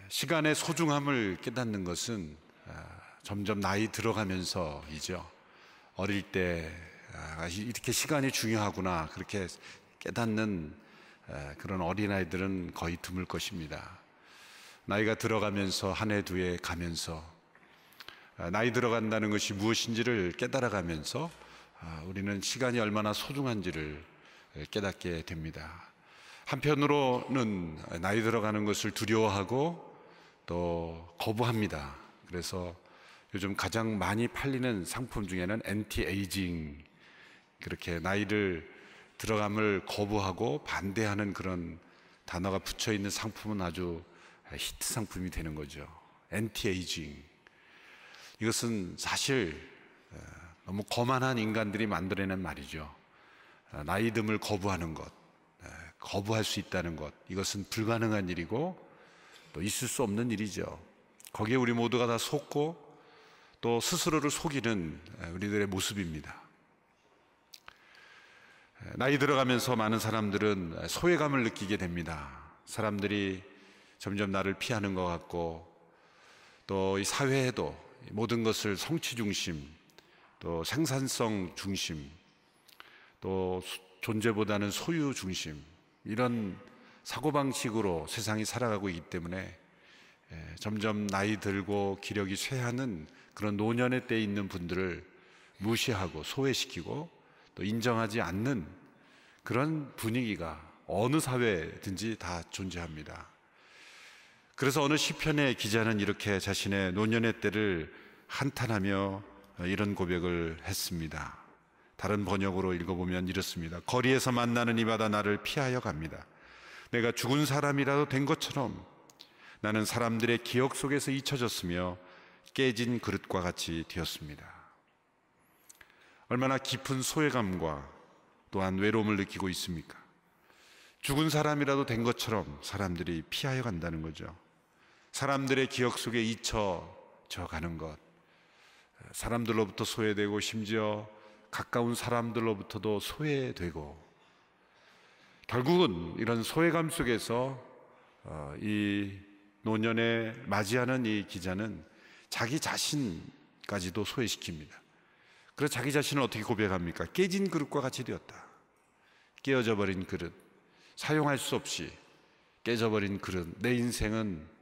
시간의 소중함을 깨닫는 것은 점점 나이 들어가면서이죠. 어릴 때 이렇게 시간이 중요하구나 그렇게 깨닫는 그런 어린아이들은 거의 드물 것입니다. 나이가 들어가면서 한 해 두 해 가면서 나이 들어간다는 것이 무엇인지를 깨달아가면서 우리는 시간이 얼마나 소중한지를 깨닫게 됩니다. 한편으로는 나이 들어가는 것을 두려워하고 또 거부합니다. 그래서 요즘 가장 많이 팔리는 상품 중에는 엔티에이징, 그렇게 나이를 들어감을 거부하고 반대하는 그런 단어가 붙여 있는 상품은 아주 히트 상품이 되는 거죠. 엔티에이징. 이것은 사실 너무 거만한 인간들이 만들어낸 말이죠. 나이 듦을 거부하는 것, 거부할 수 있다는 것, 이것은 불가능한 일이고 또 있을 수 없는 일이죠. 거기에 우리 모두가 다 속고 또 스스로를 속이는 우리들의 모습입니다. 나이 들어가면서 많은 사람들은 소외감을 느끼게 됩니다. 사람들이 점점 나를 피하는 것 같고 또 이 사회에도 모든 것을 성취 중심, 또 생산성 중심, 또 존재보다는 소유 중심, 이런 사고방식으로 세상이 살아가고 있기 때문에 점점 나이 들고 기력이 쇠하는 그런 노년의 때에 있는 분들을 무시하고 소외시키고 또 인정하지 않는 그런 분위기가 어느 사회든지 다 존재합니다. 그래서 어느 시편의 기자는 이렇게 자신의 노년의 때를 한탄하며 이런 고백을 했습니다. 다른 번역으로 읽어보면 이렇습니다. 거리에서 만나는 이마다 나를 피하여 갑니다. 내가 죽은 사람이라도 된 것처럼 나는 사람들의 기억 속에서 잊혀졌으며 깨진 그릇과 같이 되었습니다. 얼마나 깊은 소외감과 또한 외로움을 느끼고 있습니까? 죽은 사람이라도 된 것처럼 사람들이 피하여 간다는 거죠. 사람들의 기억 속에 잊혀져 가는 것, 사람들로부터 소외되고 심지어 가까운 사람들로부터도 소외되고, 결국은 이런 소외감 속에서 이 노년에 맞이하는 이 기자는 자기 자신까지도 소외시킵니다. 그래서 자기 자신을 어떻게 고백합니까? 깨진 그릇과 같이 되었다. 깨어져 버린 그릇, 사용할 수 없이 깨져버린 그릇, 내 인생은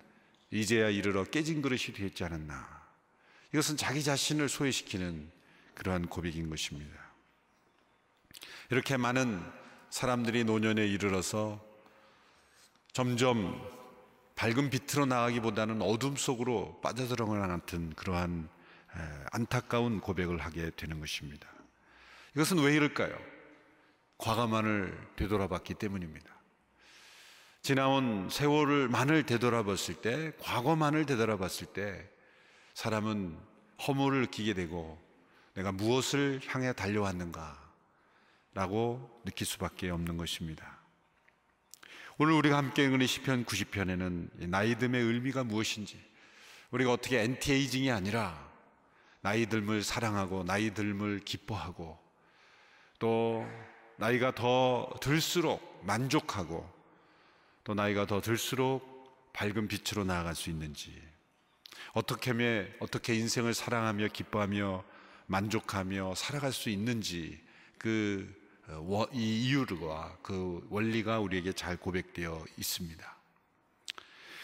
이제야 이르러 깨진 그릇이 되었지 않았나. 이것은 자기 자신을 소외시키는 그러한 고백인 것입니다. 이렇게 많은 사람들이 노년에 이르러서 점점 밝은 빛으로 나가기보다는 어둠 속으로 빠져들어가는 같은 그러한 안타까운 고백을 하게 되는 것입니다. 이것은 왜 이럴까요? 과거만을 되돌아봤기 때문입니다. 지나온 세월만을 되돌아봤을 때, 과거만을 되돌아봤을 때 사람은 허물을 느끼게 되고 내가 무엇을 향해 달려왔는가 라고 느낄 수밖에 없는 것입니다. 오늘 우리가 함께 읽은 시편 90편에는 나이 듦의 의미가 무엇인지, 우리가 어떻게 엔티에이징이 아니라 나이 듦을 사랑하고 나이 듦을 기뻐하고 또 나이가 더 들수록 만족하고 또 나이가 더 들수록 밝은 빛으로 나아갈 수 있는지, 어떻게 인생을 사랑하며 기뻐하며 만족하며 살아갈 수 있는지, 이 이유와 그 원리가 우리에게 잘 고백되어 있습니다.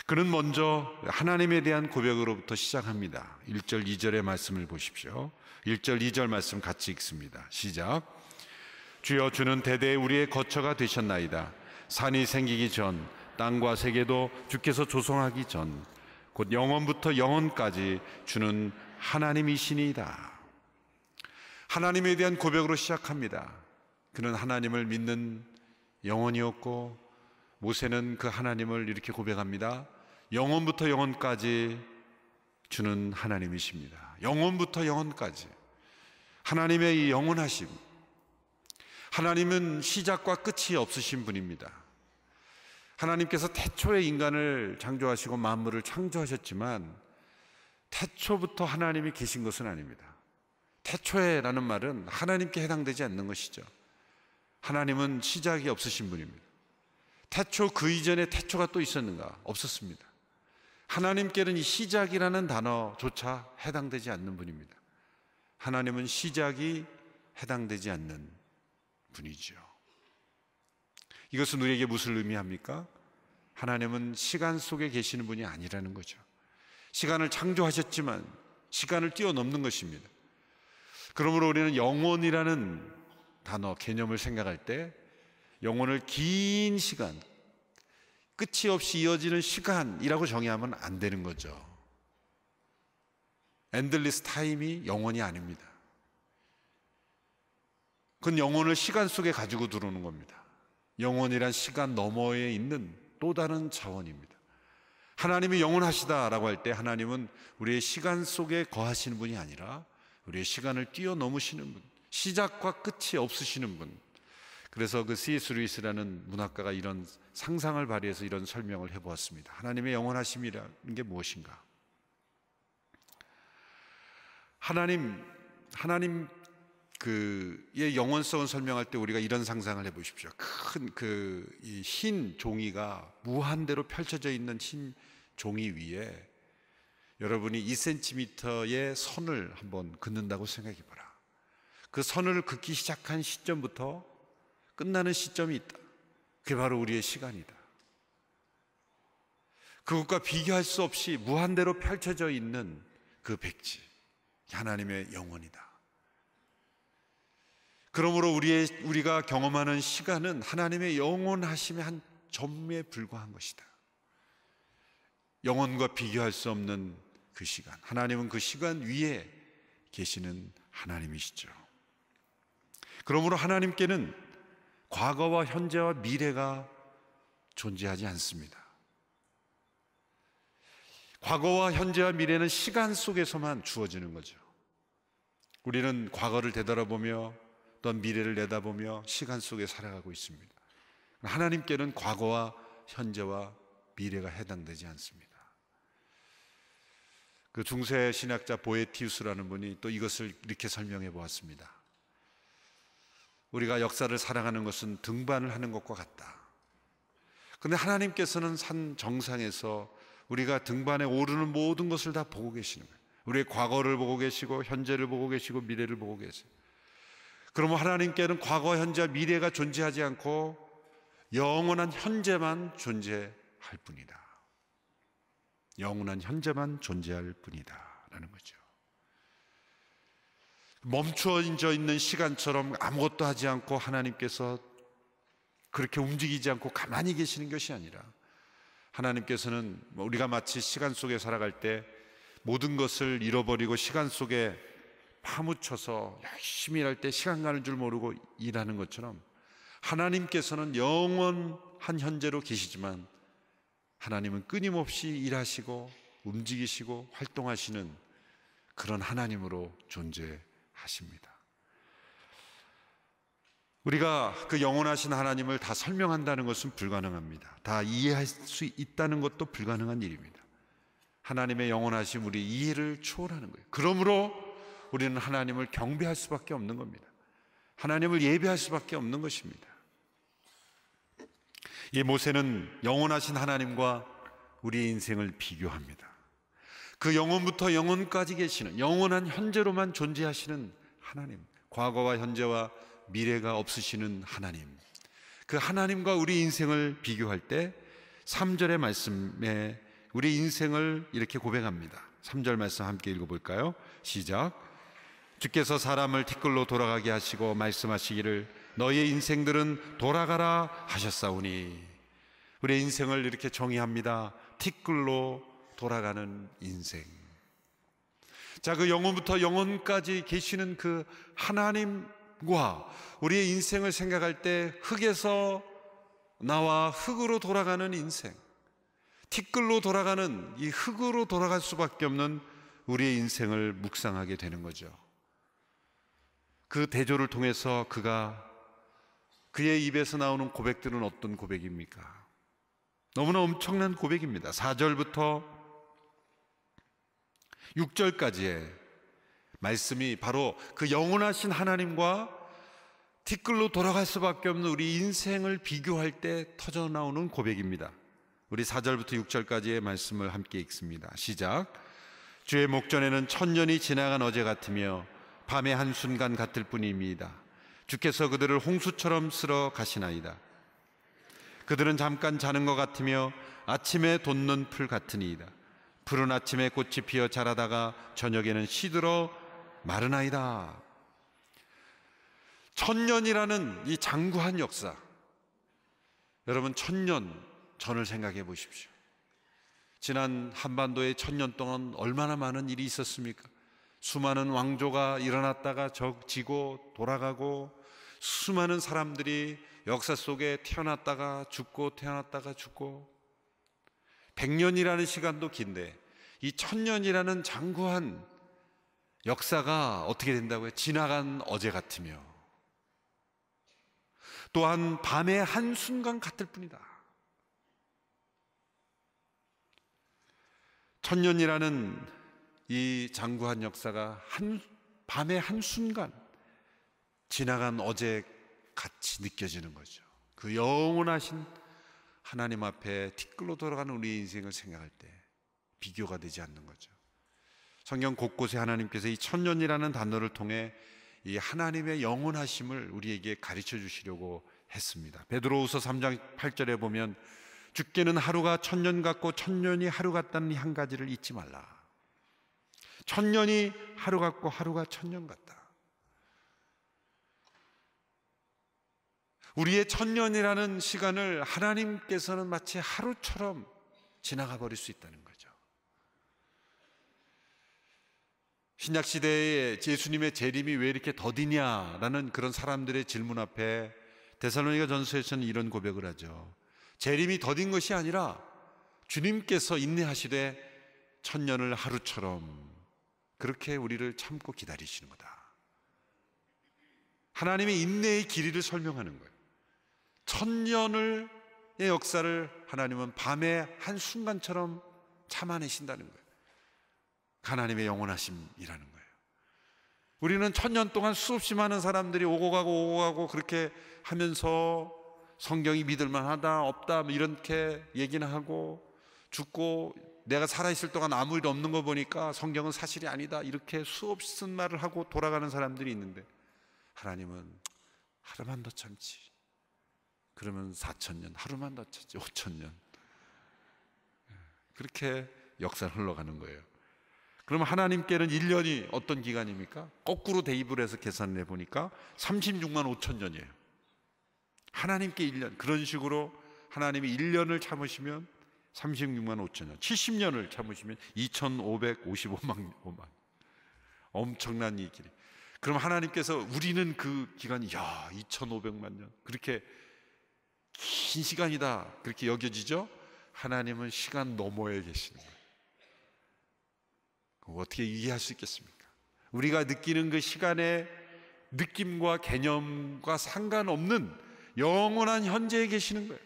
그는 먼저 하나님에 대한 고백으로부터 시작합니다. 1절 2절의 말씀을 보십시오. 1절 2절 말씀 같이 읽습니다. 시작. 주여, 주는 대대에 우리의 거처가 되셨나이다. 산이 생기기 전, 땅과 세계도 주께서 조성하기 전, 곧 영원부터 영원까지 주는 하나님이시니이다. 하나님에 대한 고백으로 시작합니다. 그는 하나님을 믿는 영혼이었고, 모세는 그 하나님을 이렇게 고백합니다. 영원부터 영원까지 주는 하나님이십니다. 영원부터 영원까지 하나님의 이 영원하심, 하나님은 시작과 끝이 없으신 분입니다. 하나님께서 태초에 인간을 창조하시고 만물을 창조하셨지만 태초부터 하나님이 계신 것은 아닙니다. 태초에라는 말은 하나님께 해당되지 않는 것이죠. 하나님은 시작이 없으신 분입니다. 태초 그 이전에 태초가 또 있었는가? 없었습니다. 하나님께는 이 시작이라는 단어조차 해당되지 않는 분입니다. 하나님은 시작이 해당되지 않는 분이죠. 이것은 우리에게 무슨 의미합니까? 하나님은 시간 속에 계시는 분이 아니라는 거죠. 시간을 창조하셨지만 시간을 뛰어넘는 것입니다. 그러므로 우리는 영원이라는 단어, 개념을 생각할 때 영원을 긴 시간, 끝이 없이 이어지는 시간이라고 정의하면 안 되는 거죠. 엔들리스 타임이 영원이 아닙니다. 그건 영혼을 시간 속에 가지고 들어오는 겁니다. 영혼이란 시간 너머에 있는 또 다른 차원입니다. 하나님이 영원하시다라고 할 때 하나님은 우리의 시간 속에 거하시는 분이 아니라 우리의 시간을 뛰어넘으시는 분, 시작과 끝이 없으시는 분. 그래서 그 C.S. 루이스라는 문학가가 이런 상상을 발휘해서 이런 설명을 해보았습니다. 하나님의 영원하심이라는 게 무엇인가? 하나님 그의 영원성을 설명할 때 우리가 이런 상상을 해보십시오. 큰 이 흰 종이가 무한대로 펼쳐져 있는 흰 종이 위에 여러분이 2cm의 선을 한번 긋는다고 생각해 보라. 그 선을 긋기 시작한 시점부터 끝나는 시점이 있다. 그게 바로 우리의 시간이다. 그것과 비교할 수 없이 무한대로 펼쳐져 있는 그 백지, 하나님의 영원이다. 그러므로 우리가 경험하는 시간은 하나님의 영원하심의 한 점에 불과한 것이다. 영원과 비교할 수 없는 그 시간, 하나님은 그 시간 위에 계시는 하나님이시죠. 그러므로 하나님께는 과거와 현재와 미래가 존재하지 않습니다. 과거와 현재와 미래는 시간 속에서만 주어지는 거죠. 우리는 과거를 되돌아보며 또한 미래를 내다보며 시간 속에 살아가고 있습니다. 하나님께는 과거와 현재와 미래가 해당되지 않습니다. 그 중세 신학자 보에티우스라는 분이 또 이것을 이렇게 설명해 보았습니다. 우리가 역사를 살아가는 것은 등반을 하는 것과 같다. 그런데 하나님께서는 산 정상에서 우리가 등반에 오르는 모든 것을 다 보고 계시는 거예요. 우리의 과거를 보고 계시고 현재를 보고 계시고 미래를 보고 계세요. 그러면 하나님께는 과거, 현재와 미래가 존재하지 않고 영원한 현재만 존재할 뿐이다. 영원한 현재만 존재할 뿐이다 라는 거죠. 멈추어져 있는 시간처럼 아무것도 하지 않고 하나님께서 그렇게 움직이지 않고 가만히 계시는 것이 아니라 하나님께서는 우리가 마치 시간 속에 살아갈 때 모든 것을 잃어버리고 시간 속에 파묻혀서 열심히 일할 때 시간 가는 줄 모르고 일하는 것처럼 하나님께서는 영원한 현재로 계시지만 하나님은 끊임없이 일하시고 움직이시고 활동하시는 그런 하나님으로 존재하십니다. 우리가 그 영원하신 하나님을 다 설명한다는 것은 불가능합니다. 다 이해할 수 있다는 것도 불가능한 일입니다. 하나님의 영원하심 우리 이해를 초월하는 거예요. 그러므로 우리는 하나님을 경배할 수밖에 없는 겁니다. 하나님을 예배할 수밖에 없는 것입니다. 이 모세는 영원하신 하나님과 우리의 인생을 비교합니다. 그 영원부터 영원까지 계시는 영원한 현재로만 존재하시는 하나님, 과거와 현재와 미래가 없으시는 하나님, 그 하나님과 우리 인생을 비교할 때 3절의 말씀에 우리 인생을 이렇게 고백합니다. 3절 말씀 함께 읽어볼까요? 시작. 주께서 사람을 티끌로 돌아가게 하시고 말씀하시기를 너희의 인생들은 돌아가라 하셨사오니. 우리의 인생을 이렇게 정의합니다. 티끌로 돌아가는 인생. 자, 그 영원부터 영원까지 계시는 그 하나님과 우리의 인생을 생각할 때 흙에서 나와 흙으로 돌아가는 인생, 티끌로 돌아가는 이 흙으로 돌아갈 수밖에 없는 우리의 인생을 묵상하게 되는 거죠. 그 대조를 통해서 그의 입에서 나오는 고백들은 어떤 고백입니까? 너무나 엄청난 고백입니다. 4절부터 6절까지의 말씀이 바로 그 영원하신 하나님과 티끌로 돌아갈 수밖에 없는 우리 인생을 비교할 때 터져나오는 고백입니다. 우리 4절부터 6절까지의 말씀을 함께 읽습니다. 시작. 주의 목전에는 천년이 지나간 어제 같으며 밤의 한순간 같을 뿐입니다. 주께서 그들을 홍수처럼 쓸어 가시나이다. 그들은 잠깐 자는 것 같으며 아침에 돋는 풀 같으니이다. 푸른 아침에 꽃이 피어 자라다가 저녁에는 시들어 마르나이다. 천년이라는 이 장구한 역사, 여러분 천년 전을 생각해 보십시오. 지난 한반도에 천년 동안 얼마나 많은 일이 있었습니까? 수많은 왕조가 일어났다가 지고 돌아가고, 수많은 사람들이 역사 속에 태어났다가 죽고 태어났다가 죽고, 100년이라는 시간도 긴데 이 천년이라는 장구한 역사가 어떻게 된다고요? 지나간 어제 같으며 또한 밤의 한순간 같을 뿐이다. 천년이라는 이 장구한 역사가 밤의 한순간 지나간 어제 같이 느껴지는 거죠. 그 영원하신 하나님 앞에 티끌로 돌아가는 우리 인생을 생각할 때 비교가 되지 않는 거죠. 성경 곳곳에 하나님께서 이 천년이라는 단어를 통해 이 하나님의 영원하심을 우리에게 가르쳐 주시려고 했습니다. 베드로후서 3장 8절에 보면 주께는 하루가 천년 같고 천년이 하루 같다는 한 가지를 잊지 말라. 천년이 하루 같고 하루가 천년 같다. 우리의 천년이라는 시간을 하나님께서는 마치 하루처럼 지나가 버릴 수 있다는 거죠. 신약시대에 예수님의 재림이 왜 이렇게 더디냐라는 그런 사람들의 질문 앞에 데살로니가 전서에서는 이런 고백을 하죠. 재림이 더딘 것이 아니라 주님께서 인내하시되 천년을 하루처럼 그렇게 우리를 참고 기다리시는 거다. 하나님의 인내의 길이를 설명하는 거예요. 천년의 역사를 하나님은 밤의 한순간처럼 참아내신다는 거예요. 하나님의 영원하심이라는 거예요. 우리는 천년 동안 수없이 많은 사람들이 오고 가고 그렇게 하면서 성경이 믿을만하다 없다 이렇게 얘기는 하고, 죽고 내가 살아있을 동안 아무 일 없는 거 보니까 성경은 사실이 아니다 이렇게 수없이 말을 하고 돌아가는 사람들이 있는데, 하나님은 하루만 더 참지. 그러면 4,000년, 하루만 더 참지 5,000년. 그렇게 역사를 흘러가는 거예요. 그러면 하나님께는 1년이 어떤 기간입니까? 거꾸로 대입을 해서 계산을 해보니까 36만 5천 년이에요. 하나님께 1년, 그런 식으로 하나님이 1년을 참으시면 36만 5천 년, 70년을 참으시면 2,555만. 엄청난 이 길이. 그럼 하나님께서 우리는 그 기간이 2,500만 년, 그렇게 긴 시간이다 그렇게 여겨지죠? 하나님은 시간 너머에 계시는 거예요. 어떻게 이해할 수 있겠습니까? 우리가 느끼는 그 시간의 느낌과 개념과 상관없는 영원한 현재에 계시는 거예요.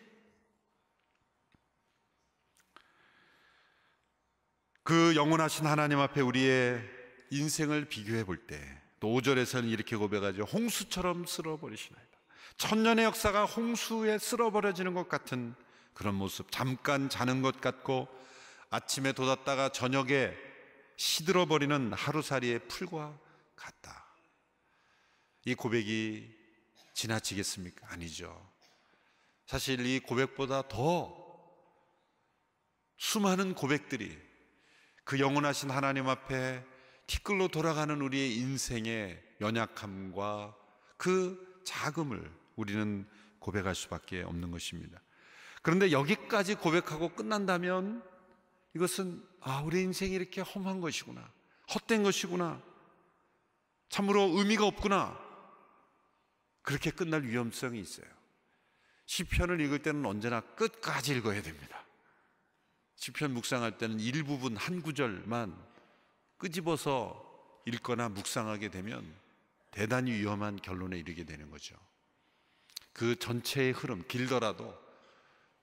그 영원하신 하나님 앞에 우리의 인생을 비교해 볼 때 또 5절에서는 이렇게 고백하죠. 홍수처럼 쓸어버리시나이다. 천년의 역사가 홍수에 쓸어버려지는 것 같은 그런 모습, 잠깐 자는 것 같고 아침에 돋았다가 저녁에 시들어버리는 하루살이의 풀과 같다. 이 고백이 지나치겠습니까? 아니죠. 사실 이 고백보다 더 수많은 고백들이 그 영원하신 하나님 앞에 티끌로 돌아가는 우리의 인생의 연약함과 그 자금을 우리는 고백할 수밖에 없는 것입니다. 그런데 여기까지 고백하고 끝난다면 이것은 우리 인생이 이렇게 험한 것이구나, 헛된 것이구나, 참으로 의미가 없구나, 그렇게 끝날 위험성이 있어요. 시편을 읽을 때는 언제나 끝까지 읽어야 됩니다. 시편 묵상할 때는 일부분 한 구절만 끄집어서 읽거나 묵상하게 되면 대단히 위험한 결론에 이르게 되는 거죠. 그 전체의 흐름, 길더라도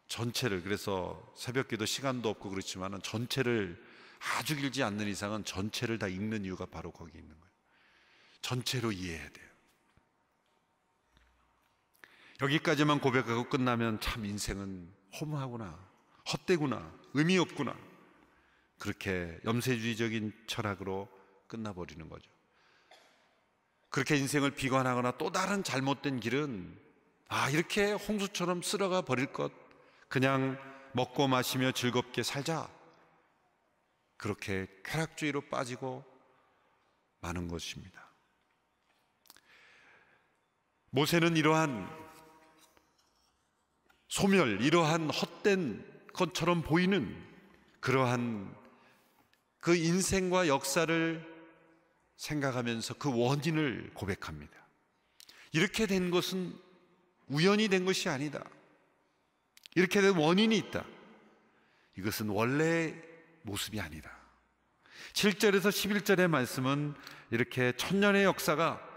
전체를, 그래서 새벽기도 시간도 없고 그렇지만 전체를, 아주 길지 않는 이상은 전체를 다 읽는 이유가 바로 거기 있는 거예요. 전체로 이해해야 돼요. 여기까지만 고백하고 끝나면 참 인생은 허무하구나, 헛되구나, 의미 없구나, 그렇게 염세주의적인 철학으로 끝나버리는 거죠. 그렇게 인생을 비관하거나 또 다른 잘못된 길은 이렇게 홍수처럼 쓸어가 버릴 것, 그냥 먹고 마시며 즐겁게 살자, 그렇게 쾌락주의로 빠지고 마는 것입니다. 모세는 이러한 소멸, 이러한 헛된 것처럼 보이는 그러한 그 인생과 역사를 생각하면서 그 원인을 고백합니다. 이렇게 된 것은 우연히 된 것이 아니다. 이렇게 된 원인이 있다. 이것은 원래의 모습이 아니다. 7절에서 11절의 말씀은 이렇게 천년의 역사가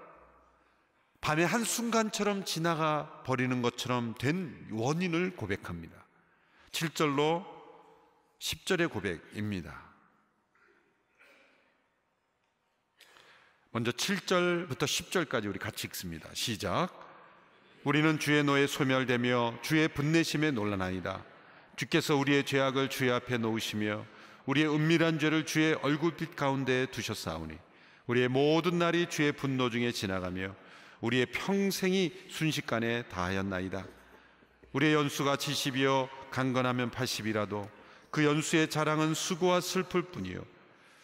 밤의 한순간처럼 지나가 버리는 것처럼 된 원인을 고백합니다. 7절로 10절의 고백입니다. 먼저 7절부터 10절까지 우리 같이 읽습니다. 시작. 우리는 주의 노에 소멸되며 주의 분내심에 놀라나이다. 주께서 우리의 죄악을 주의 앞에 놓으시며 우리의 은밀한 죄를 주의 얼굴빛 가운데 두셨사오니 우리의 모든 날이 주의 분노 중에 지나가며 우리의 평생이 순식간에 다하였나이다. 우리의 연수가 70이요 강건하면 80이라도 그 연수의 자랑은 수고와 슬플 뿐이요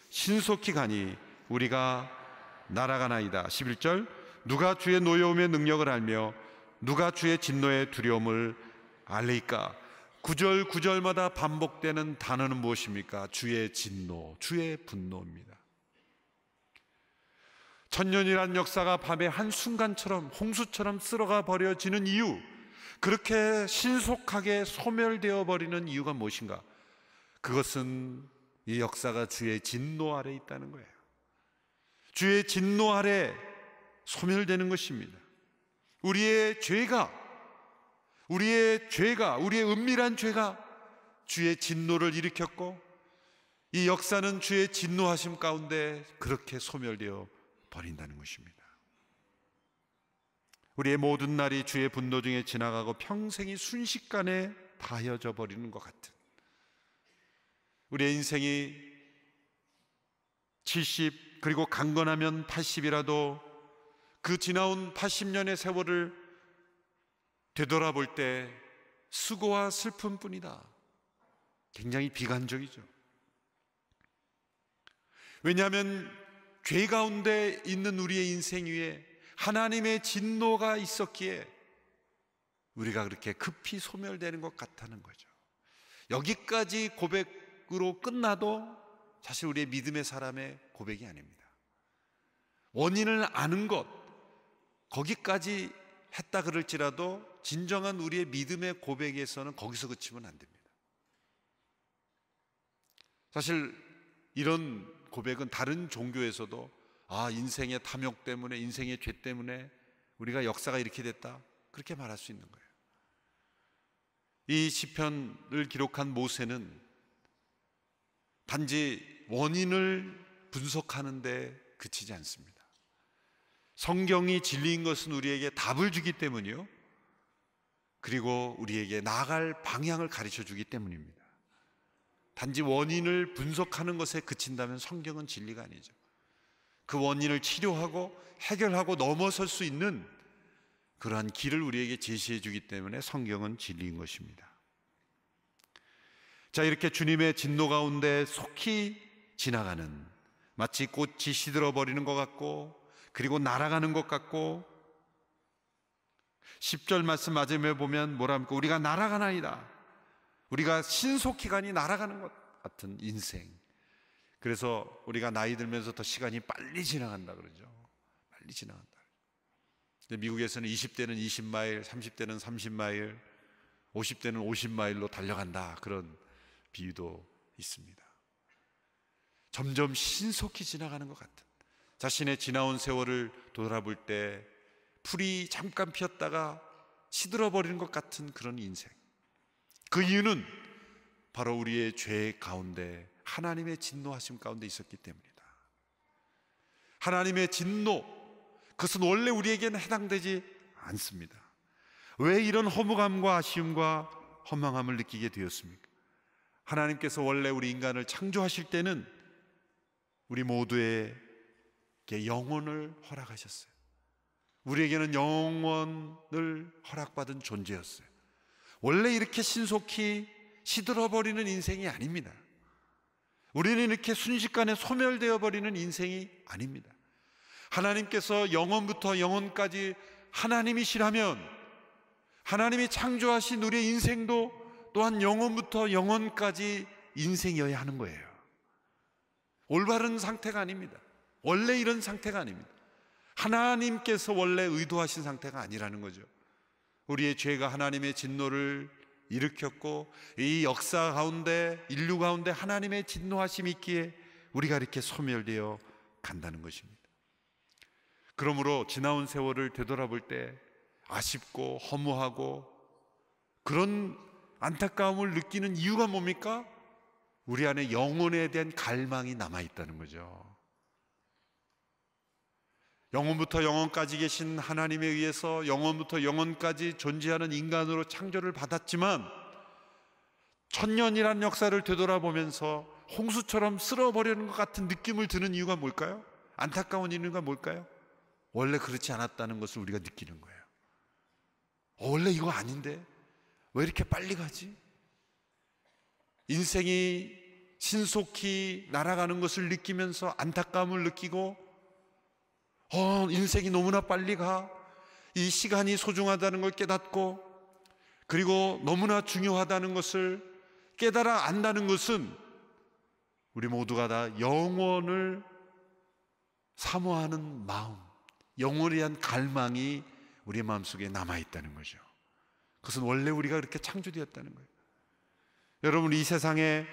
신속히 가니 우리가 날아가나이다. 11절. 누가 주의 노여움의 능력을 알며 누가 주의 진노의 두려움을 알리까? 9절 9절마다 반복되는 단어는 무엇입니까? 주의 진노, 주의 분노입니다. 천년이란 역사가 밤의 한순간처럼 홍수처럼 쓸어가 버려지는 이유, 그렇게 신속하게 소멸되어 버리는 이유가 무엇인가? 그것은 이 역사가 주의 진노 아래 있다는 거예요. 주의 진노 아래 소멸되는 것입니다. 우리의 죄가, 우리의 은밀한 죄가 주의 진노를 일으켰고 이 역사는 주의 진노하심 가운데 그렇게 소멸되어 버린다는 것입니다. 우리의 모든 날이 주의 분노 중에 지나가고 평생이 순식간에 다혀져 버리는 것 같은, 우리의 인생이 70 그리고 강건하면 80이라도 그 지나온 80년의 세월을 되돌아볼 때 수고와 슬픔뿐이다. 굉장히 비관적이죠. 왜냐하면 죄 가운데 있는 우리의 인생 위에 하나님의 진노가 있었기에 우리가 그렇게 급히 소멸되는 것 같다는 거죠. 여기까지 고백으로 끝나도 사실 우리의 믿음의 사람의 고백이 아닙니다. 원인을 아는 것, 거기까지 했다 그럴지라도 진정한 우리의 믿음의 고백에서는 거기서 그치면 안 됩니다. 사실 이런 고백은 다른 종교에서도 인생의 탐욕 때문에, 인생의 죄 때문에 우리가 역사가 이렇게 됐다, 그렇게 말할 수 있는 거예요. 이 시편을 기록한 모세는 단지 원인을 분석하는 데 그치지 않습니다. 성경이 진리인 것은 우리에게 답을 주기 때문이요, 그리고 우리에게 나아갈 방향을 가르쳐 주기 때문입니다. 단지 원인을 분석하는 것에 그친다면 성경은 진리가 아니죠. 그 원인을 치료하고 해결하고 넘어설 수 있는 그러한 길을 우리에게 제시해 주기 때문에 성경은 진리인 것입니다. 자, 이렇게 주님의 진노 가운데 속히 지나가는, 마치 꽃이 시들어 버리는 것 같고 그리고 날아가는 것 같고, 10절 말씀 마지막에 보면 뭐라 합니까? 우리가 날아가나이다. 우리가 신속히 가니 날아가는 것 같은 인생. 그래서 우리가 나이 들면서 더 시간이 빨리 지나간다 그러죠. 빨리 지나간다. 미국에서는 20대는 20마일, 30대는 30마일, 50대는 50마일로 달려간다, 그런 비유도 있습니다. 점점 신속히 지나가는 것 같은, 자신의 지나온 세월을 돌아볼 때 풀이 잠깐 피었다가 시들어버리는 것 같은 그런 인생. 그 이유는 바로 우리의 죄 가운데 하나님의 진노하심 가운데 있었기 때문이다. 하나님의 진노, 그것은 원래 우리에게는 해당되지 않습니다. 왜 이런 허무감과 아쉬움과 허망함을 느끼게 되었습니까? 하나님께서 원래 우리 인간을 창조하실 때는 우리 모두에게 영혼을 허락하셨어요. 우리에게는 영혼을 허락받은 존재였어요. 원래 이렇게 신속히 시들어버리는 인생이 아닙니다. 우리는 이렇게 순식간에 소멸되어 버리는 인생이 아닙니다. 하나님께서 영혼부터 영혼까지 하나님이시라면 하나님이 창조하신 우리의 인생도 또한 영혼부터 영혼까지 인생이어야 하는 거예요. 올바른 상태가 아닙니다. 원래 이런 상태가 아닙니다. 하나님께서 원래 의도하신 상태가 아니라는 거죠. 우리의 죄가 하나님의 진노를 일으켰고 이 역사 가운데, 인류 가운데 하나님의 진노하심이 있기에 우리가 이렇게 소멸되어 간다는 것입니다. 그러므로 지나온 세월을 되돌아볼 때 아쉽고 허무하고 그런 안타까움을 느끼는 이유가 뭡니까? 우리 안에 영혼에 대한 갈망이 남아있다는 거죠. 영혼부터 영혼까지 계신 하나님에 의해서 영혼부터 영혼까지 존재하는 인간으로 창조를 받았지만 천년이라는 역사를 되돌아보면서 홍수처럼 쓸어버리는 것 같은 느낌을 드는 이유가 뭘까요? 안타까운 이유가 뭘까요? 원래 그렇지 않았다는 것을 우리가 느끼는 거예요. 원래 이거 아닌데 왜 이렇게 빨리 가지? 인생이 신속히 날아가는 것을 느끼면서 안타까움을 느끼고 인생이 너무나 빨리 가. 이 시간이 소중하다는 걸 깨닫고 그리고 너무나 중요하다는 것을 깨달아 안다는 것은 우리 모두가 다 영혼을 사모하는 마음, 영혼에 대한 갈망이 우리 마음속에 남아있다는 거죠. 그것은 원래 우리가 그렇게 창조되었다는 거예요. 여러분, 이 세상에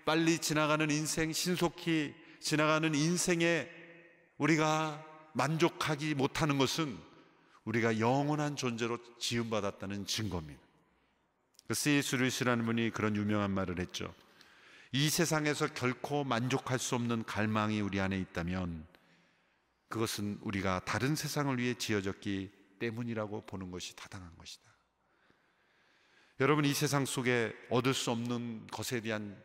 빨리 지나가는 인생, 신속히 지나가는 인생에 우리가 만족하지 못하는 것은 우리가 영원한 존재로 지음받았다는 증거입니다. C.S. 루이스라는 분이 그런 유명한 말을 했죠. 이 세상에서 결코 만족할 수 없는 갈망이 우리 안에 있다면 그것은 우리가 다른 세상을 위해 지어졌기 때문이라고 보는 것이 타당한 것이다. 여러분, 이 세상 속에 얻을 수 없는 것에 대한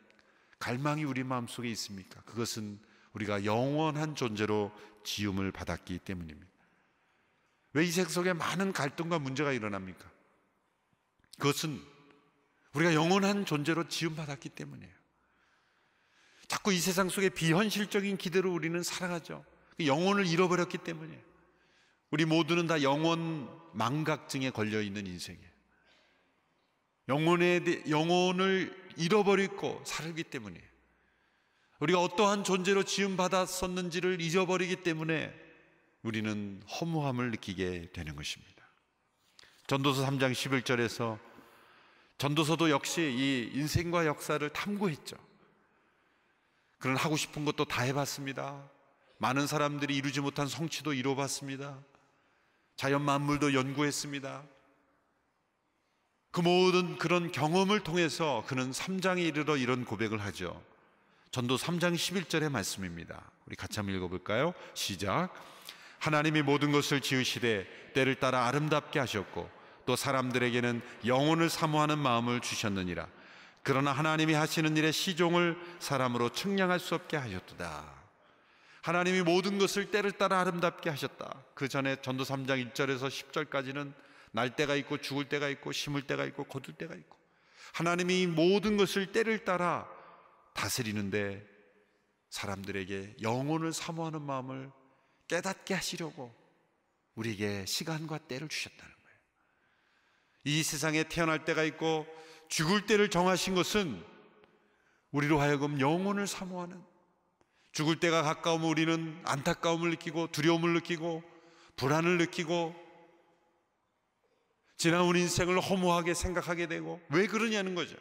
갈망이 우리 마음속에 있습니까? 그것은 우리가 영원한 존재로 지음을 받았기 때문입니다. 왜 이 세상 속에 많은 갈등과 문제가 일어납니까? 그것은 우리가 영원한 존재로 지음받았기 때문이에요. 자꾸 이 세상 속에 비현실적인 기대로 우리는 살아가죠. 영혼을 잃어버렸기 때문이에요. 우리 모두는 다 영혼 망각증에 걸려있는 인생이에요. 영혼을 잃어버리고 살기 때문이에요. 우리가 어떠한 존재로 지음받았었는지를 잊어버리기 때문에 우리는 허무함을 느끼게 되는 것입니다. 전도서 3장 11절에서 전도서도 역시 이 인생과 역사를 탐구했죠. 그런 하고 싶은 것도 다 해봤습니다. 많은 사람들이 이루지 못한 성취도 이뤄봤습니다. 자연 만물도 연구했습니다. 그 모든 그런 경험을 통해서 그는 3장에 이르러 이런 고백을 하죠. 전도 3장 11절의 말씀입니다. 우리 같이 한번 읽어볼까요? 시작. 하나님이 모든 것을 지으시되 때를 따라 아름답게 하셨고 또 사람들에게는 영혼을 사모하는 마음을 주셨느니라. 그러나 하나님이 하시는 일의 시종을 사람으로 측량할 수 없게 하셨도다. 하나님이 모든 것을 때를 따라 아름답게 하셨다. 그 전에 전도 3장 1절에서 10절까지는 날 때가 있고 죽을 때가 있고 심을 때가 있고 거둘 때가 있고 하나님이 모든 것을 때를 따라 다스리는데 사람들에게 영혼을 사모하는 마음을 깨닫게 하시려고 우리에게 시간과 때를 주셨다는 거예요. 이 세상에 태어날 때가 있고 죽을 때를 정하신 것은 우리로 하여금 영혼을 사모하는, 죽을 때가 가까우면 우리는 안타까움을 느끼고 두려움을 느끼고 불안을 느끼고 지나온 인생을 허무하게 생각하게 되고, 왜 그러냐는 거죠.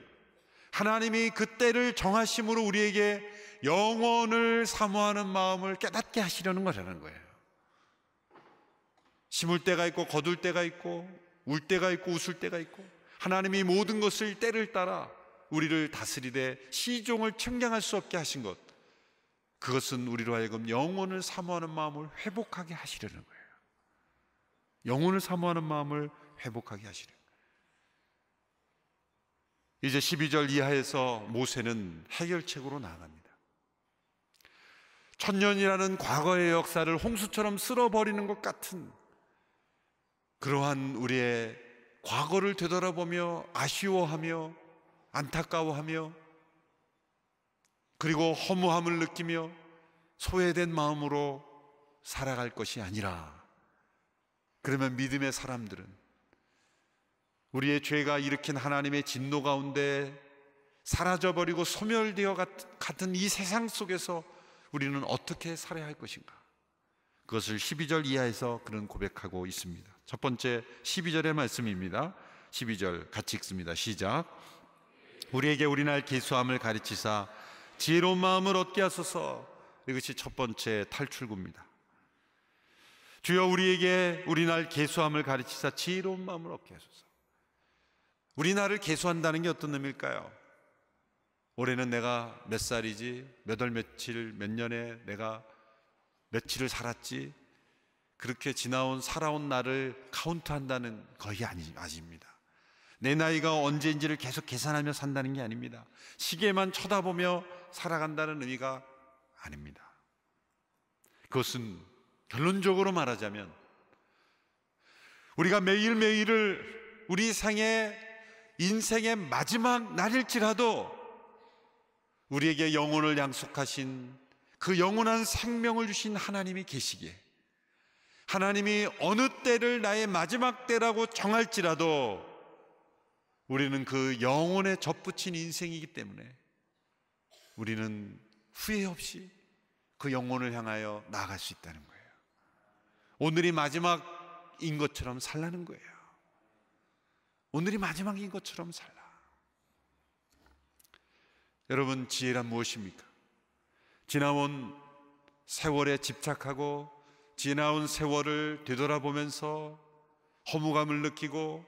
하나님이 그 때를 정하심으로 우리에게 영혼을 사모하는 마음을 깨닫게 하시려는 거라는 거예요. 심을 때가 있고 거둘 때가 있고 울 때가 있고 웃을 때가 있고, 하나님이 모든 것을 때를 따라 우리를 다스리되 시종을 측량할 수 없게 하신 것, 그것은 우리로 하여금 영혼을 사모하는 마음을 회복하게 하시려는 거예요. 영혼을 사모하는 마음을 회복하게 하시려는 거예요. 이제 12절 이하에서 모세는 해결책으로 나아갑니다. 천년이라는 과거의 역사를 홍수처럼 쓸어버리는 것 같은 그러한 우리의 과거를 되돌아보며 아쉬워하며 안타까워하며 그리고 허무함을 느끼며 소외된 마음으로 살아갈 것이 아니라, 그러면 믿음의 사람들은 우리의 죄가 일으킨 하나님의 진노 가운데 사라져버리고 소멸되어 같은 이 세상 속에서 우리는 어떻게 살아야 할 것인가? 그것을 12절 이하에서 그런 고백하고 있습니다. 첫 번째 12절의 말씀입니다. 12절 같이 읽습니다. 시작. 우리에게 우리날 계수함을 가르치사 지혜로운 마음을 얻게 하소서. 이것이 첫 번째 탈출구입니다. 주여 우리에게 우리날 계수함을 가르치사 지혜로운 마음을 얻게 하소서. 우리날을 계수한다는 게 어떤 의미일까요? 올해는 내가 몇 살이지, 몇 월 며칠 몇 년에 내가 며칠을 살았지, 그렇게 살아온 날을 카운트한다는 것이 아닙니다. 내 나이가 언제인지를 계속 계산하며 산다는 게 아닙니다. 시계만 쳐다보며 살아간다는 의미가 아닙니다. 그것은 결론적으로 말하자면 우리가 매일매일을 우리 인생의 마지막 날일지라도 우리에게 영혼을 양속하신 그 영원한 생명을 주신 하나님이 계시기에, 하나님이 어느 때를 나의 마지막 때라고 정할지라도 우리는 그 영혼에 접붙인 인생이기 때문에 우리는 후회 없이 그 영혼을 향하여 나아갈 수 있다는 거예요. 오늘이 마지막인 것처럼 살라는 거예요. 오늘이 마지막인 것처럼 살라. 여러분, 지혜란 무엇입니까? 지나온 세월에 집착하고 지나온 세월을 되돌아보면서 허무감을 느끼고,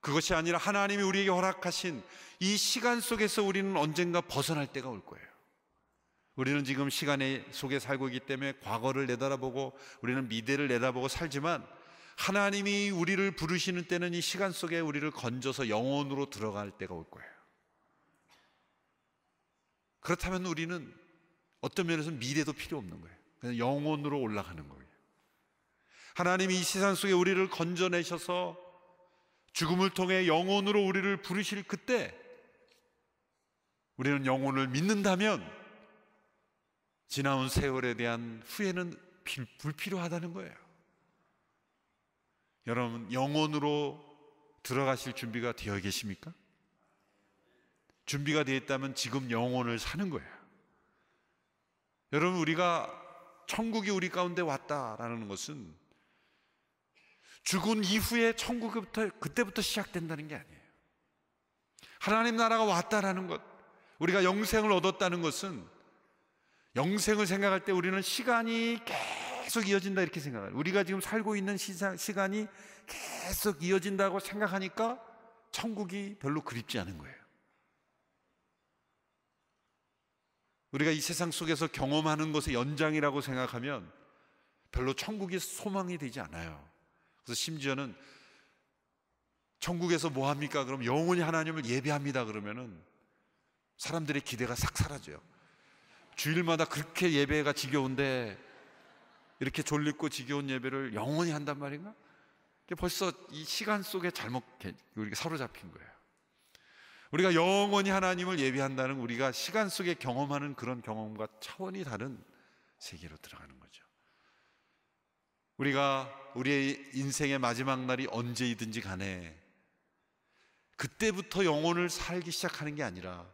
그것이 아니라 하나님이 우리에게 허락하신 이 시간 속에서 우리는 언젠가 벗어날 때가 올 거예요. 우리는 지금 시간 속에 살고 있기 때문에 과거를 내다보고 우리는 미래를 내다보고 살지만, 하나님이 우리를 부르시는 때는 이 시간 속에 우리를 건져서 영혼으로 들어갈 때가 올 거예요. 그렇다면 우리는 어떤 면에서 미래도 필요 없는 거예요. 그냥 영혼으로 올라가는 거예요. 하나님이 이 세상 속에 우리를 건져내셔서 죽음을 통해 영혼으로 우리를 부르실 그때 우리는 영혼을 믿는다면 지나온 세월에 대한 후회는 불필요하다는 거예요. 여러분, 영혼으로 들어가실 준비가 되어 계십니까? 준비가 되어 있다면 지금 영혼을 사는 거예요. 여러분, 우리가 천국이 우리 가운데 왔다라는 것은 죽은 이후에 천국부터 그때부터 시작된다는 게 아니에요. 하나님 나라가 왔다라는 것, 우리가 영생을 얻었다는 것은, 영생을 생각할 때 우리는 시간이 계속 이어진다 이렇게 생각해요. 우리가 지금 살고 있는 시간이 계속 이어진다고 생각하니까 천국이 별로 그립지 않은 거예요. 우리가 이 세상 속에서 경험하는 것의 연장이라고 생각하면 별로 천국이 소망이 되지 않아요. 그래서 심지어는 천국에서 뭐 합니까? 그럼 영원히 하나님을 예배합니다. 그러면은 사람들의 기대가 싹 사라져요. 주일마다 그렇게 예배가 지겨운데 이렇게 졸립고 지겨운 예배를 영원히 한단 말인가? 벌써 이 시간 속에 잘못 우리가 사로잡힌 거예요. 우리가 영원히 하나님을 예배한다는 우리가 시간 속에 경험하는 그런 경험과 차원이 다른 세계로 들어가는 거죠. 우리가 우리의 인생의 마지막 날이 언제이든지 간에 그때부터 영혼을 살기 시작하는 게 아니라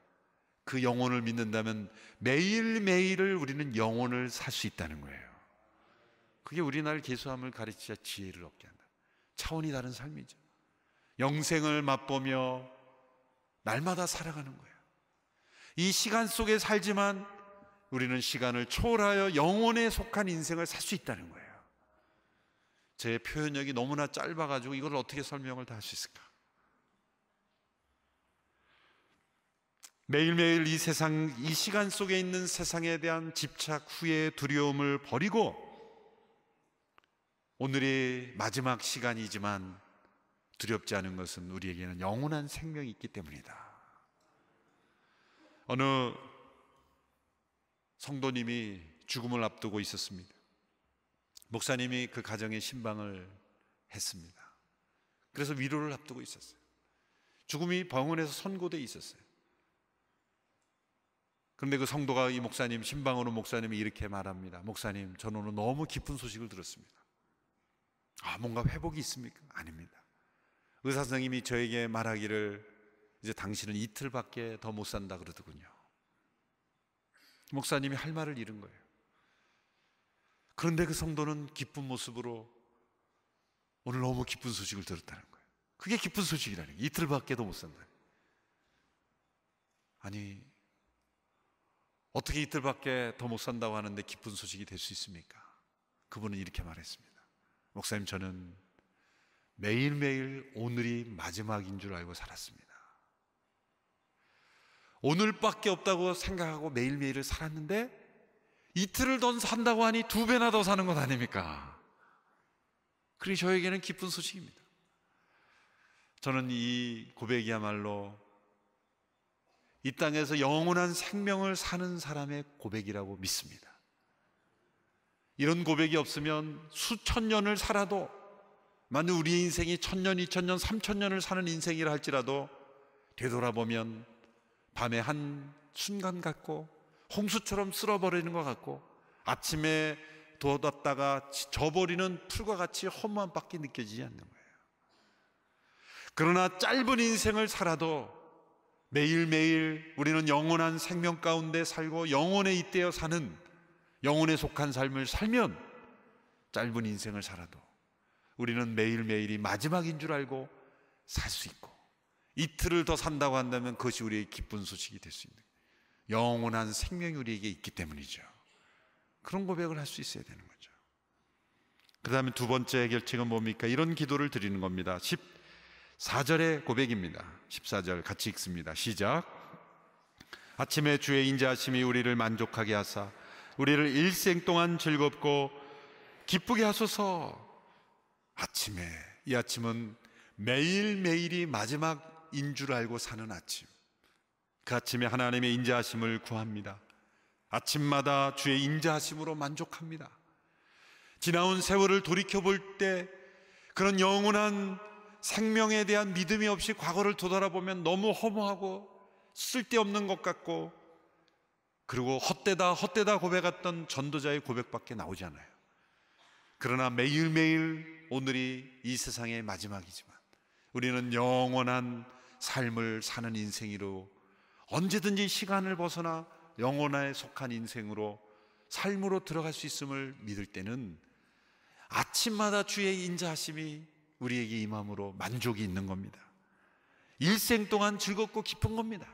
그 영혼을 믿는다면 매일매일을 우리는 영혼을 살 수 있다는 거예요. 그게 우리나라 계수함을 가르치자 지혜를 얻게 한다. 차원이 다른 삶이죠. 영생을 맛보며 날마다 살아가는 거예요. 이 시간 속에 살지만 우리는 시간을 초월하여 영혼에 속한 인생을 살 수 있다는 거예요. 제 표현력이 너무나 짧아가지고 이걸 어떻게 설명을 다 할 수 있을까? 매일매일 이 세상, 이 시간 속에 있는 세상에 대한 집착, 후회, 두려움을 버리고 오늘이 마지막 시간이지만 두렵지 않은 것은 우리에게는 영원한 생명이 있기 때문이다. 어느 성도님이 죽음을 앞두고 있었습니다. 목사님이 그 가정의 신방을 했습니다. 그래서 위로를 앞두고 있었어요. 죽음이 병원에서 선고되어 있었어요. 그런데 그 성도가 이 목사님, 신방으로 목사님이 이렇게 말합니다. 목사님, 저는 오늘 너무 기쁜 소식을 들었습니다. 뭔가 회복이 있습니까? 아닙니다. 의사 선생님이 저에게 말하기를 이제 당신은 이틀밖에 더 못 산다 그러더군요. 목사님이 할 말을 잃은 거예요. 그런데 그 성도는 기쁜 모습으로 오늘 너무 기쁜 소식을 들었다는 거예요. 그게 기쁜 소식이라는 거예요. 이틀밖에도 못 산다. 아니, 어떻게 이틀밖에 더 못 산다고 하는데 기쁜 소식이 될 수 있습니까? 그분은 이렇게 말했습니다. 목사님, 저는 매일매일 오늘이 마지막인 줄 알고 살았습니다. 오늘밖에 없다고 생각하고 매일매일을 살았는데 이틀을 더 산다고 하니 2배나 더 사는 것 아닙니까? 그러니 저에게는 기쁜 소식입니다. 저는 이 고백이야말로 이 땅에서 영원한 생명을 사는 사람의 고백이라고 믿습니다. 이런 고백이 없으면 수천 년을 살아도, 만약 우리 인생이 1000년, 2000년, 3000년을 사는 인생이라 할지라도 되돌아보면 밤에 한 순간 같고 홍수처럼 쓸어버리는 것 같고 아침에 돋았다가 져버리는 풀과 같이 허무한 밖에 느껴지지 않는 거예요. 그러나 짧은 인생을 살아도 매일매일 우리는 영원한 생명 가운데 살고 영혼에 잇대어 사는, 영혼에 속한 삶을 살면 짧은 인생을 살아도 우리는 매일매일이 마지막인 줄 알고 살 수 있고, 이틀을 더 산다고 한다면 그것이 우리의 기쁜 소식이 될 수 있는, 영원한 생명이 우리에게 있기 때문이죠. 그런 고백을 할 수 있어야 되는 거죠. 그 다음에 두 번째 해결책은 뭡니까? 이런 기도를 드리는 겁니다. 14절의 고백입니다. 14절 같이 읽습니다. 시작. 아침에 주의 인자하심이 우리를 만족하게 하사 우리를 일생 동안 즐겁고 기쁘게 하소서. 아침에, 이 아침은 매일매일이 마지막인 줄 알고 사는 아침, 그 아침에 하나님의 인자하심을 구합니다. 아침마다 주의 인자하심으로 만족합니다. 지나온 세월을 돌이켜볼 때 그런 영원한 생명에 대한 믿음이 없이 과거를 되돌아보면 너무 허무하고 쓸데없는 것 같고, 그리고 헛되다 고백했던 전도자의 고백밖에 나오지 않아요. 그러나 매일매일 오늘이 이 세상의 마지막이지만 우리는 영원한 삶을 사는 인생으로, 언제든지 시간을 벗어나 영원에 속한 인생으로, 삶으로 들어갈 수 있음을 믿을 때는 아침마다 주의 인자하심이 우리에게 임함으로 만족이 있는 겁니다. 일생 동안 즐겁고 기쁜 겁니다.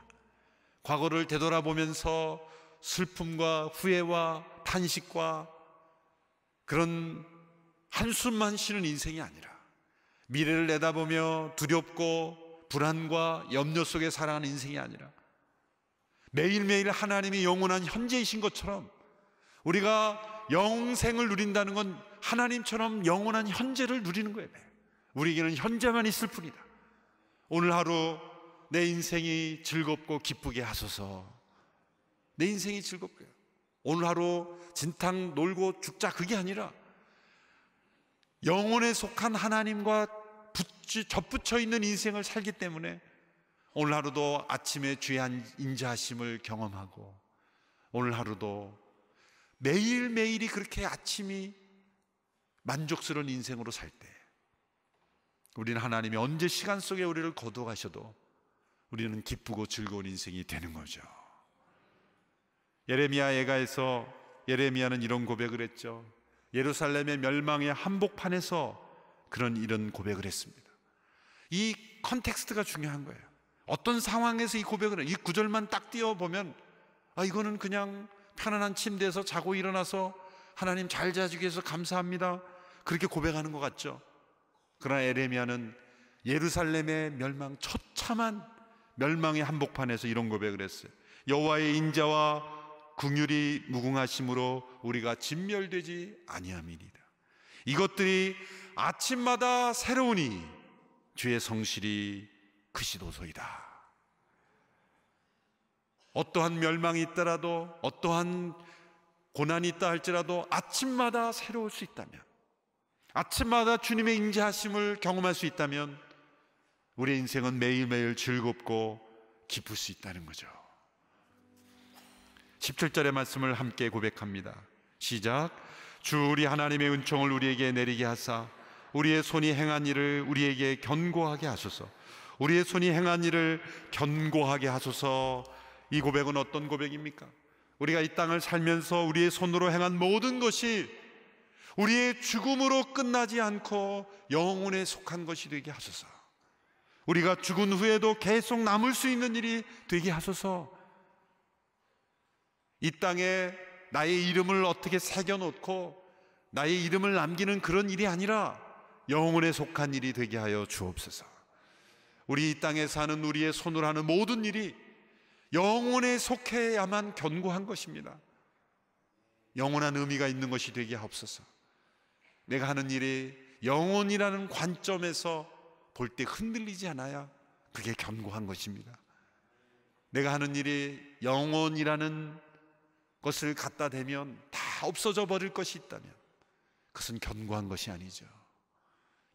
과거를 되돌아보면서 슬픔과 후회와 탄식과 그런 한숨만 쉬는 인생이 아니라 미래를 내다보며 두렵고 불안과 염려 속에 살아가는 인생이 아니라 매일매일 하나님이 영원한 현재이신 것처럼, 우리가 영생을 누린다는 건 하나님처럼 영원한 현재를 누리는 거예요. 우리에게는 현재만 있을 뿐이다. 오늘 하루 내 인생이 즐겁고 기쁘게 하소서. 내 인생이 즐겁고요. 오늘 하루 진탕 놀고 죽자, 그게 아니라 영혼에 속한 하나님과 접붙여 있는 인생을 살기 때문에 오늘 하루도 아침에 주의 인자하심을 경험하고, 오늘 하루도 매일매일이 그렇게 아침이 만족스러운 인생으로 살 때 우리는 하나님이 언제 시간 속에 우리를 거두어 가셔도 우리는 기쁘고 즐거운 인생이 되는 거죠. 예레미야 예가에서 예레미야는 이런 고백을 했죠. 예루살렘의 멸망의 한복판에서 이런 고백을 했습니다. 이 컨텍스트가 중요한 거예요. 어떤 상황에서 이 고백을 해요. 이 구절만 딱 띄워보면 이거는 그냥 편안한 침대에서 자고 일어나서 하나님 잘 자주기 위해서 감사합니다, 그렇게 고백하는 것 같죠. 그러나 예레미야는 예루살렘의 처참한 멸망의 한복판에서 이런 고백을 했어요. 여호와의 인자와 긍휼이 무궁하심으로 우리가 진멸되지 아니함이니라. 이것들이 아침마다 새로우니 주의 성실이 크시도소이다. 어떠한 멸망이 있더라도, 어떠한 고난이 있다 할지라도 아침마다 새로울 수 있다면, 아침마다 주님의 인자하심을 경험할 수 있다면 우리의 인생은 매일매일 즐겁고 기쁠 수 있다는 거죠. 17절의 말씀을 함께 고백합니다. 시작. 주 우리 하나님의 은총을 우리에게 내리게 하사 우리의 손이 행한 일을 우리에게 견고하게 하소서. 우리의 손이 행한 일을 견고하게 하소서. 이 고백은 어떤 고백입니까? 우리가 이 땅을 살면서 우리의 손으로 행한 모든 것이 우리의 죽음으로 끝나지 않고 영혼에 속한 것이 되게 하소서. 우리가 죽은 후에도 계속 남을 수 있는 일이 되게 하소서. 이 땅에 나의 이름을 어떻게 새겨놓고 나의 이름을 남기는 그런 일이 아니라 영혼에 속한 일이 되게 하여 주옵소서. 우리 이 땅에 사는 우리의 손으로 하는 모든 일이 영혼에 속해야만 견고한 것입니다. 영원한 의미가 있는 것이 되게 하옵소서. 내가 하는 일이 영혼이라는 관점에서 볼 때 흔들리지 않아야 그게 견고한 것입니다. 내가 하는 일이 영혼이라는 것을 갖다 대면 다 없어져 버릴 것이 있다면 그것은 견고한 것이 아니죠.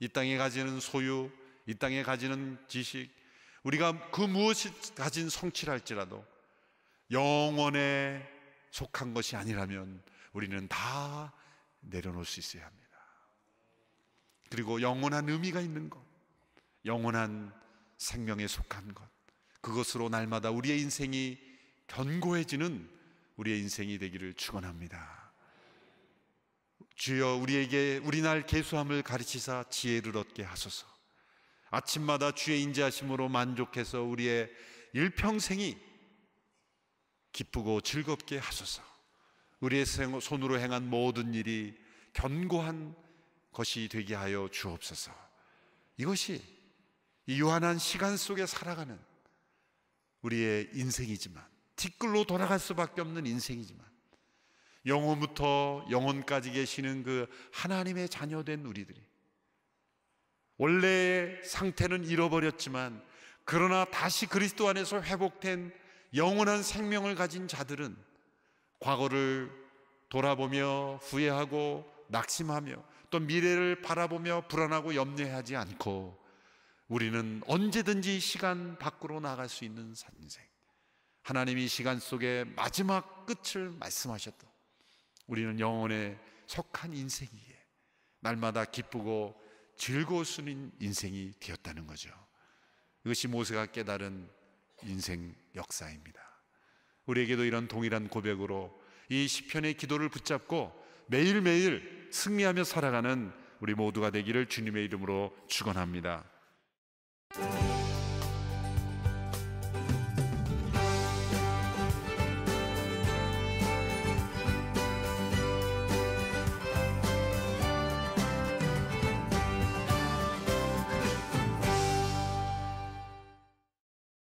이 땅에 가지는 소유, 이 땅에 가지는 지식, 우리가 그 무엇이 가진 성취랄지라도 영혼에 속한 것이 아니라면 우리는 다 내려놓을 수 있어야 합니다. 그리고 영원한 의미가 있는 것, 영원한 생명에 속한 것, 그것으로 날마다 우리의 인생이 견고해지는 우리의 인생이 되기를 축원합니다. 주여 우리에게 우리날 계수함을 가르치사 지혜를 얻게 하소서. 아침마다 주의 인자하심으로 만족해서 우리의 일평생이 기쁘고 즐겁게 하소서. 우리의 손으로 행한 모든 일이 견고한 것이 되게 하여 주옵소서. 이것이 이 유한한 시간 속에 살아가는 우리의 인생이지만, 티끌로 돌아갈 수밖에 없는 인생이지만, 영혼부터 영혼까지 계시는 그 하나님의 자녀된 우리들이 원래의 상태는 잃어버렸지만 그러나 다시 그리스도 안에서 회복된 영원한 생명을 가진 자들은 과거를 돌아보며 후회하고 낙심하며 또 미래를 바라보며 불안하고 염려하지 않고 우리는 언제든지 시간 밖으로 나갈 수 있는 인생, 하나님이 시간 속에 마지막 끝을 말씀하셨던 우리는 영혼에 속한 인생이기에 날마다 기쁘고 즐거울 수 있는 인생이 되었다는 거죠. 이것이 모세가 깨달은 인생 역사입니다. 우리에게도 이런 동일한 고백으로 이 시편의 기도를 붙잡고 매일매일 승리하며 살아가는 우리 모두가 되기를 주님의 이름으로 축원합니다.